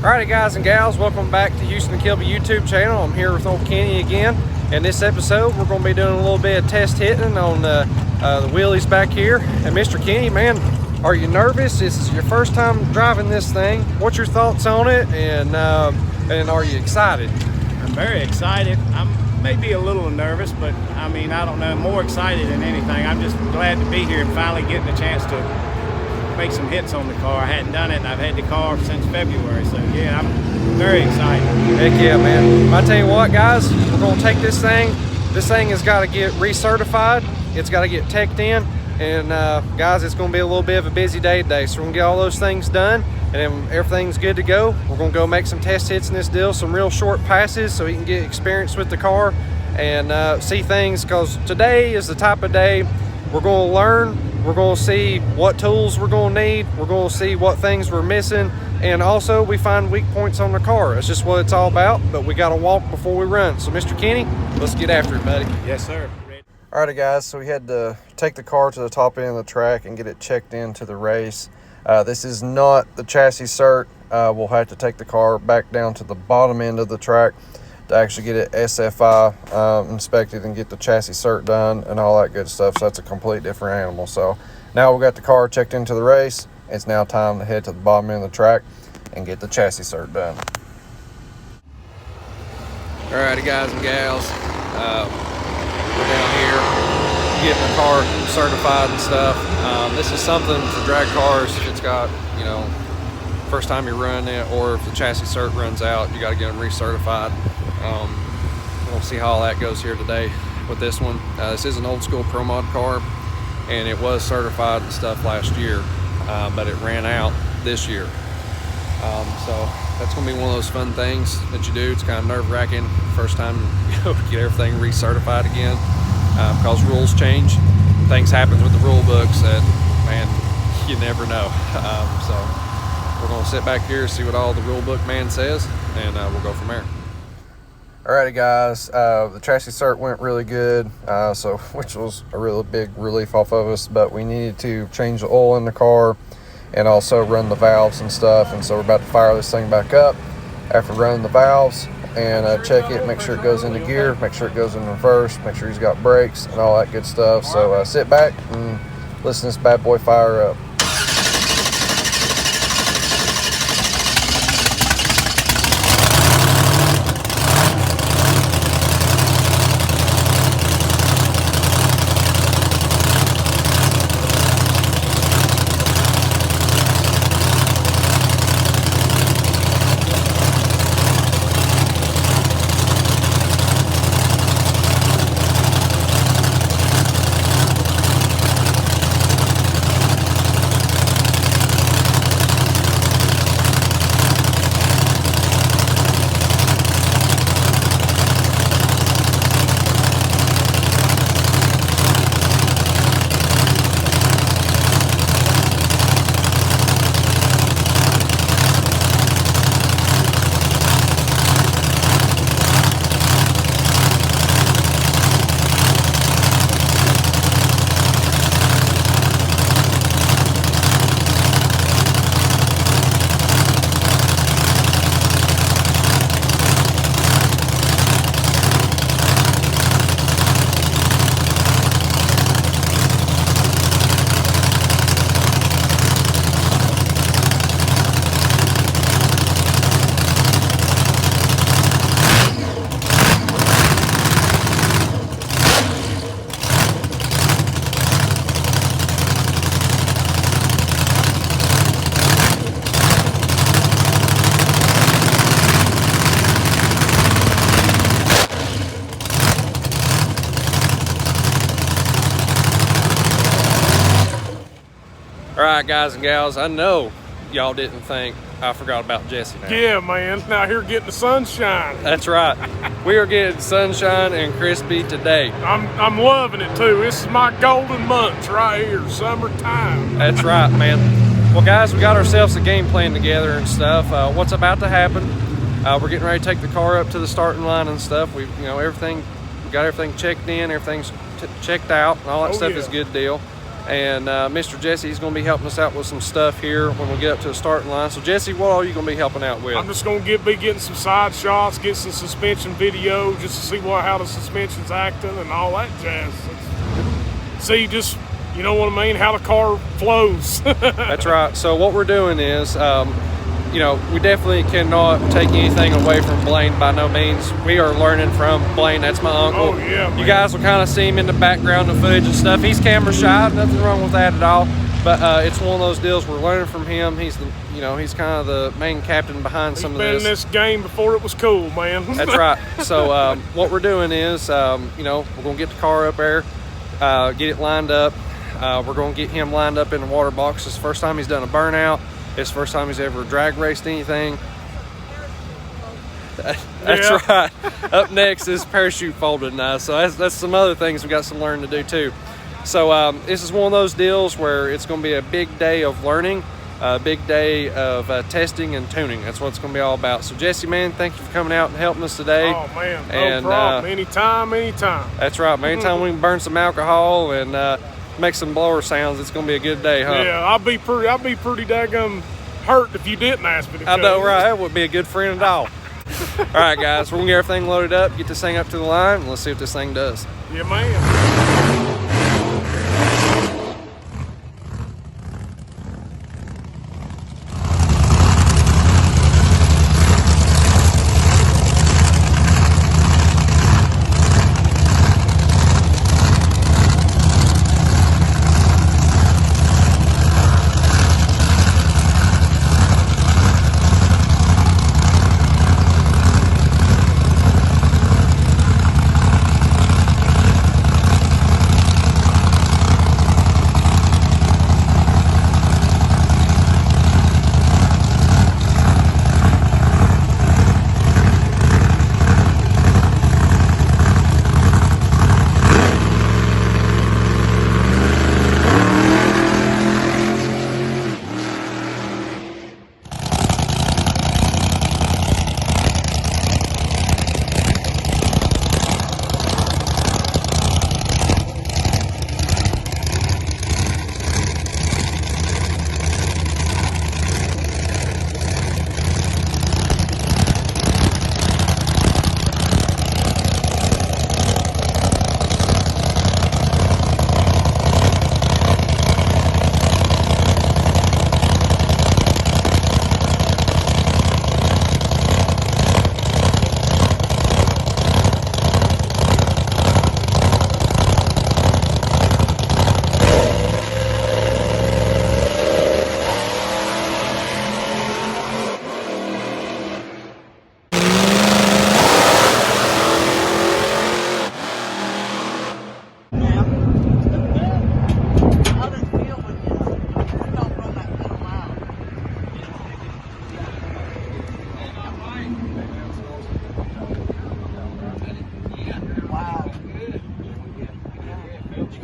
Alrighty guys and gals, welcome back to Houston and Kilby YouTube channel. I'm here with old Kenny again. In this episode, we're going to be doing a little bit of test hitting on the wheelies back here. And Mr. Kenny, man, are you nervous? This is your first time driving this thing. What's your thoughts on it? And are you excited? I'm very excited. I'm maybe a little nervous, but I mean, I don't know, more excited than anything. I'm just glad to be here and finally getting a chance to make some hits on the car. I hadn't done it, and I've had the car since February, so yeah, I'm very excited. Heck yeah, man. I tell you what, guys, we're gonna take this thing. This thing has got to get recertified. It's got to get teched in, and guys, it's gonna be a little bit of a busy day today, so we're gonna get all those things done, and then everything's good to go. We're gonna go make some test hits in this deal, some real short passes, so you can get experience with the car and see things, because today is the type of day we're gonna learn. We're going to see what tools we're going to need. We're going to see what things we're missing. And also, we find weak points on the car. That's just what it's all about. But we got to walk before we run. So, Mr. Kenny, let's get after it, buddy. Yes, sir. Alrighty, guys. So, we had to take the car to the top end of the track and get it checked into the race. This is not the chassis cert. We'll have to take the car back down to the bottom end of the track to actually get it SFI inspected and get the chassis cert done and all that good stuff. So that's a completely different animal. So now we got the car checked into the race. It's now time to head to the bottom end of the track and get the chassis cert done. Alrighty, guys and gals, we're down here getting the car certified and stuff. This is something for drag cars. If it's got, you know, first time you're running it, or if the chassis cert runs out, you got to get them recertified. We'll see how all that goes here today with this one. This is an old school Pro Mod car, and it was certified and stuff last year, but it ran out this year. So that's gonna be one of those fun things that you do. It's kind of nerve-wracking first time you go get everything recertified again, because rules change. Things happen with the rule books that, man, you never know. So we're gonna sit back here, see what all the rule book man says, and we'll go from there. Alrighty, guys, the chassis cert went really good, which was a really big relief off of us, but we needed to change the oil in the car and also run the valves and stuff, and so we're about to fire this thing back up after running the valves and check it, make sure it goes into gear, make sure it goes in reverse, make sure he's got brakes and all that good stuff. So sit back and listen to this bad boy fire up. Alright, guys and gals, I know y'all didn't think I forgot about Jesse now. Yeah, man, out here getting the sunshine. That's right. We are getting sunshine and crispy today. I'm loving it too. This is my golden months right here, summertime. That's right, man. Well, guys, we got ourselves a game plan together and stuff. What's about to happen? We're getting ready to take the car up to the starting line and stuff. We got everything checked in, everything's checked out, and all that stuff is good deal. And Mr. Jesse, he's going to be helping us out with some stuff here when we get up to the starting line. So Jesse, what are you going to be helping out with? I'm just going to be getting some side shots, get some suspension video just to see how the suspension's acting and all that jazz. See, just, you know what I mean, how the car flows. That's right. So what we're doing is, you know, we definitely cannot take anything away from Blaine by no means. We are learning from Blaine. That's my uncle. Oh, yeah, man. You guys will kind of see him in the background of footage and stuff. He's camera shy. Nothing wrong with that at all. But it's one of those deals we're learning from him. He's the, you know, he's kind of the main captain behind some of this. He's been in this game before it was cool, man. That's right. So what we're doing is, you know, we're going to get the car up there, get it lined up. We're going to get him lined up in the water box. It's the first time he's done a burnout. It's the first time he's ever drag raced anything. That's right. Up next is parachute folded now. So that's some other things we got some learning to do too. So this is one of those deals where it's going to be a big day of learning, a big day of testing and tuning. That's what it's going to be all about. So Jesse, man, thank you for coming out and helping us today. Oh man, no problem. Anytime. That's right. Anytime we can burn some alcohol and make some blower sounds, it's gonna be a good day, huh? Yeah, I'll be pretty daggum hurt if you didn't ask me to I know, right? That would be a good friend at all. All right, guys, we're gonna get everything loaded up, get this thing up to the line, and let's see what this thing does. Yeah, man.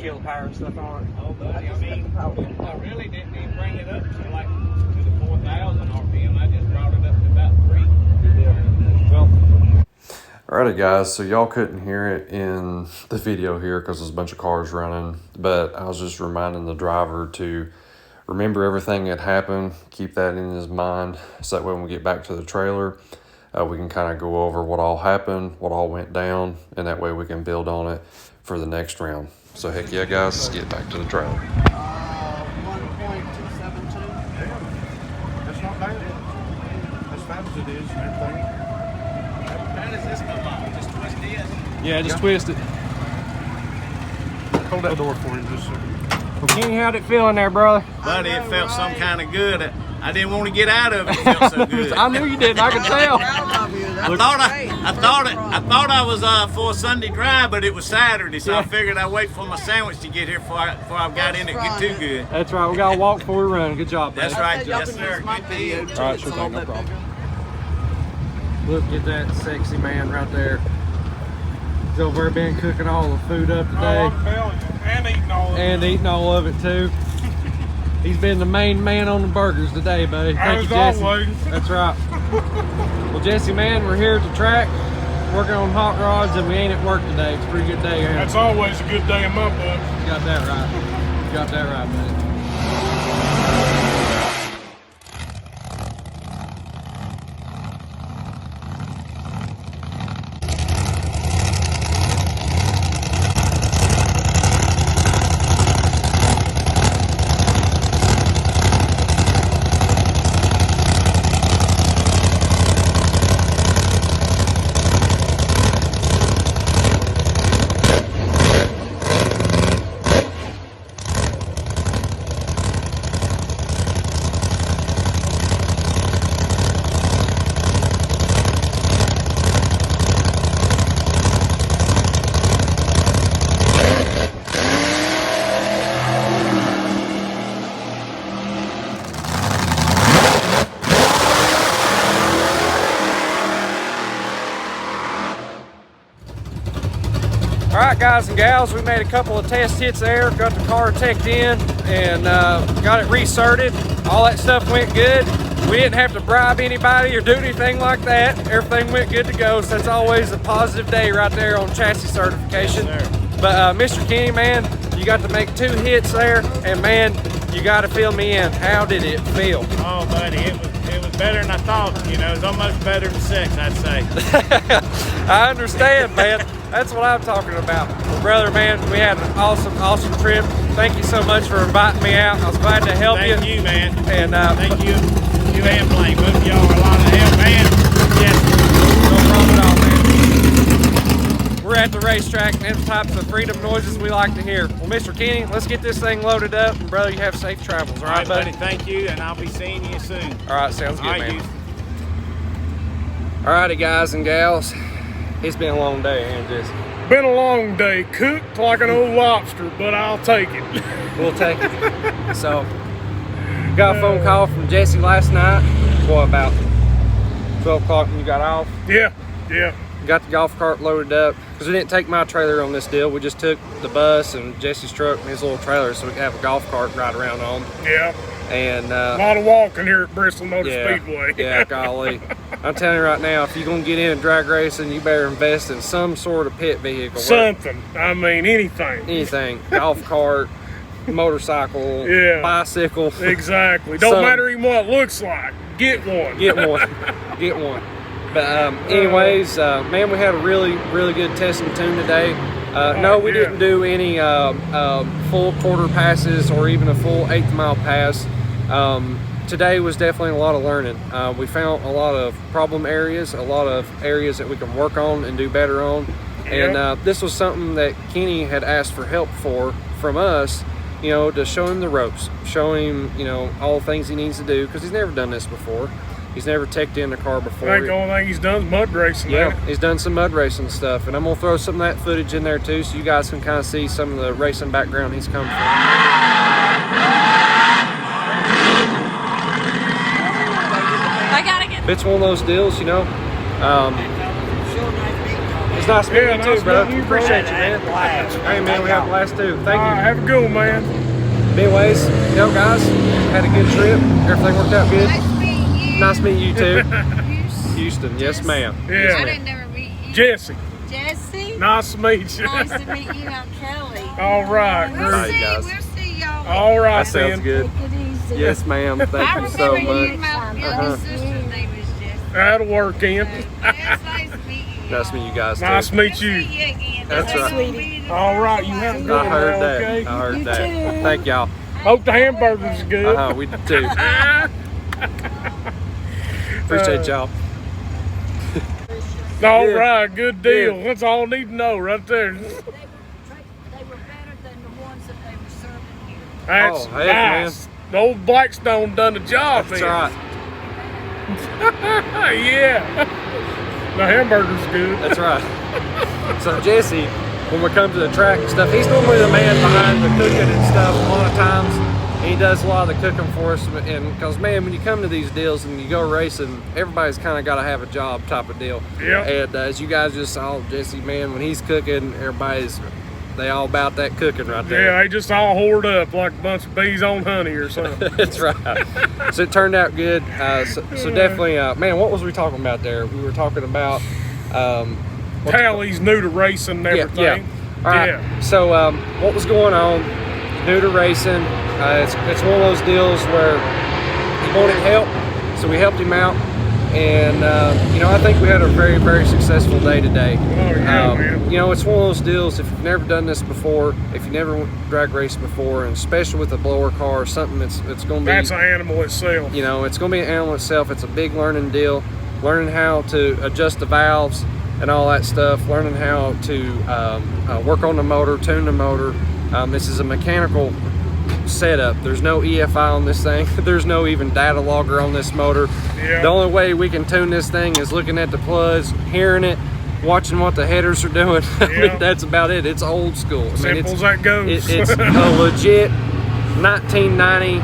kill power and stuff on it. Oh, buddy, I mean, I really didn't even bring it up to like to the 4,000 RPM. I just brought it up to about 3. Yeah. Well. Alrighty guys, so y'all couldn't hear it in the video here because there's a bunch of cars running, but I was just reminding the driver to remember everything that happened, keep that in his mind, so that when we get back to the trailer, we can kind of go over what all happened, what all went down, and that way we can build on it for the next round. So heck yeah guys, let's get back to the trailer. 1.272. That's not bad. As fast as it is and everything. How does this come off? Just twist this? Yeah, just twist it. Hold that door for you just a second. Well, Kenny, how'd it feel in there, brother? Buddy, it felt some kind of good. I didn't want to get out of it. It felt so good. I knew you didn't. I could tell. I thought I was for a Sunday drive, but it was Saturday, so I figured I'd wait for my sandwich to get here before I got in it too good. That's right. We got to walk before we run. Good job, buddy. That's right. Yes, sir. Good deal. All right, sure thing. No problem. Look at that sexy man right there. He's over there been cooking all the food up today. Oh, I'm telling you. And eating all of it. And eating all of it, too. He's been the main man on the burgers today, buddy. Thank you, Jesse. Always. That's right. Well, Jesse, man, we're here at the track working on hot rods, and we ain't at work today. It's a pretty good day here. That's always a good day in my book. You got that right. got that right, man. Alright guys and gals, we made a couple of test hits there, got the car teched in and got it recerted. All that stuff went good. We didn't have to bribe anybody or do anything like that. Everything went good to go, so that's always a positive day right there on chassis certification. Yes, but Mr. Kenny, man, you got to make 2 hits there, and man, you got to fill me in. How did it feel? Oh, buddy, it was better than I thought. You know, it was almost better than 6, I'd say. I understand, man. That's what I'm talking about. Well, brother, man, we had an awesome trip. Thank you so much for inviting me out. I was glad to help you. Thank you, man. And thank you. You and Blaine. Both of y'all are a lot of help, man. Yes. No problem at all, man. We're at the racetrack, and the types of freedom noises we like to hear. Well, Mr. Kenny, let's get this thing loaded up, and brother, you have safe travels. All right, buddy? Thank you, and I'll be seeing you soon. All right, sounds good, All right, man. All righty, guys and gals. It's been a long day, ain't it, Jesse? Been a long day, cooked like an old lobster, but I'll take it. We'll take it. So, got a phone call from Jesse last night. What, about 12 o'clock when you got off? Yeah. Got the golf cart loaded up, because we didn't take my trailer on this deal. We just took the bus and Jesse's truck and his little trailer so we could have a golf cart ride around on. Yeah. And a lot of walking here at Bristol Motor Speedway. Yeah, golly. I'm telling you right now, if you're going to get into drag racing, you better invest in some sort of pit vehicle. Something. I mean, anything. Anything. Golf cart, motorcycle, bicycle. Exactly. Don't matter even what it looks like. Get one. Get one. Get one. But anyways, man, we had a really good testing tune today. No, we didn't do any full quarter passes or even a full 1/8 mile pass. Today was definitely a lot of learning. We found a lot of problem areas, a lot of areas that we can work on and do better on. And this was something that Kenny had asked for help from us, you know, to show him the ropes, show him, you know, all the things he needs to do, because he's never done this before. He's never teched in a car before. I think the only thing he's done is mud racing. Yeah, he's done some mud racing stuff, and I'm gonna throw some of that footage in there too, so you guys can kind of see some of the racing background he's come from. I gotta get. It's one of those deals, you know. It's nice meeting you too, bro. Appreciate you, man. Hey, man, we have a blast too. Thank you. Have a good one, man. Anyways, you know, guys, had a good trip. Everything worked out good. Nice meeting you too. Houston, yes, ma'am. Yeah. Yes, I ma'am. didn't never meet you. Jesse. Jesse. Nice to meet you. Nice to meet you, I'm Kelly. All right. We'll Bye, see. guys. We'll see y'all. All right, That sounds then. good. Take it easy. Yes, ma'am. Thank I you so remember you. much. My youngest sister's name was Jesse. That'll work in. Yes, nice to meet you. Nice to meet you guys too. Nice to meet We'll see you. you again. That's right. All right, you have a good I one. heard now, that. okay? I heard You that. too. Thank y'all. Hope the hamburgers are good. We do too. Appreciate y'all. All Yeah. right, good deal. That's all I need to know right there. They were better than the ones that they were serving here. That's Oh, heck, nice. The old Blackstone done the job. That's then. right. Yeah. The hamburger's good. That's right. So Jesse, when we come to the track and stuff, he's normally the man behind the cooking and stuff a lot of times. He does a lot of the cooking for us, and because man, when you come to these deals and you go racing, everybody's kind of got to have a job type of deal. Yeah. And as you guys just saw, Jesse, man, when he's cooking, they all about that cooking right there. Yeah, they just all hoard up like a bunch of bees on honey or something. That's right. So it turned out good. So definitely, man, what was we talking about there? We were talking about Tally's new to racing and everything. Yeah. All right. Yeah. So what was going on? new to racing. It's one of those deals where he wanted help, so we helped him out. And you know, I think we had a very, very successful day today. Oh yeah, man. You know, it's one of those deals. If you've never done this before, if you never drag raced before, and especially with a blower car, something that's going to be, That's an animal itself. you know, it's going to be an animal itself. It's a big learning deal. Learning how to adjust the valves and all that stuff. Learning how to work on the motor, tune the motor. This is a mechanical setup. There's no EFI on this thing. There's no even data logger on this motor. Yeah. The only way we can tune this thing is looking at the plugs, hearing it, watching what the headers are doing. I Yeah. mean, that's about it. It's old school. I mean, Simple as that goes. it's a legit 1990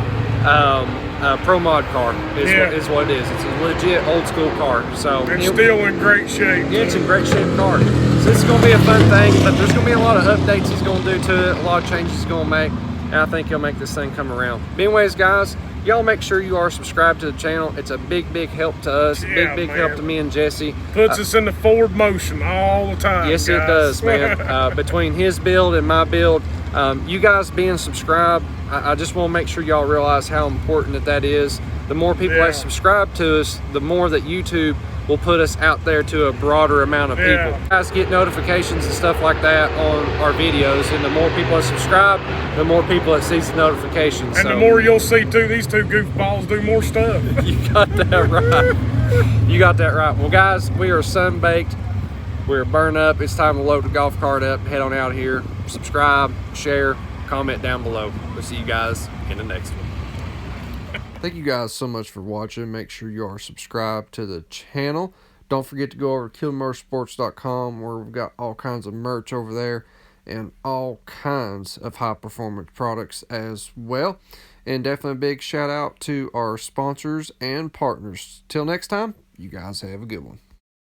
Pro Mod car is what it is. It's a legit old school car. So It's still in great shape. yeah, it's in great shape car. So this is going to be a fun thing, but there's going to be a lot of updates he's going to do to it, a lot of changes he's going to make, and I think he'll make this thing come around. But anyways, guys, y'all make sure you are subscribed to the channel. It's a big, big help to us. Yeah, big man. help to me and Jesse. Puts us in the forward motion all the time. Yes, it guys. does, man. Between his build and my build, you guys being subscribed, I just want to make sure y'all realize how important that is. The more people that subscribe to us, the more that YouTube will put us out there to a broader amount of people. Yeah. You guys get notifications and stuff like that on our videos, and the more people that subscribe, the more people that sees the notifications. And so, the more you'll see too, these two goofballs do more stuff. you got that right. You got that right. Well, guys, we are sun-baked. We're burned up. It's time to load the golf cart up, head on out here. Subscribe, share, comment down below. We'll see you guys in the next one. Thank you guys so much for watching. Make sure you are subscribed to the channel. Don't forget to go over to KillerMotorsports.com, where we've got all kinds of merch over there and all kinds of high performance products as well. And definitely a big shout out to our sponsors and partners. Till next time, you guys have a good one.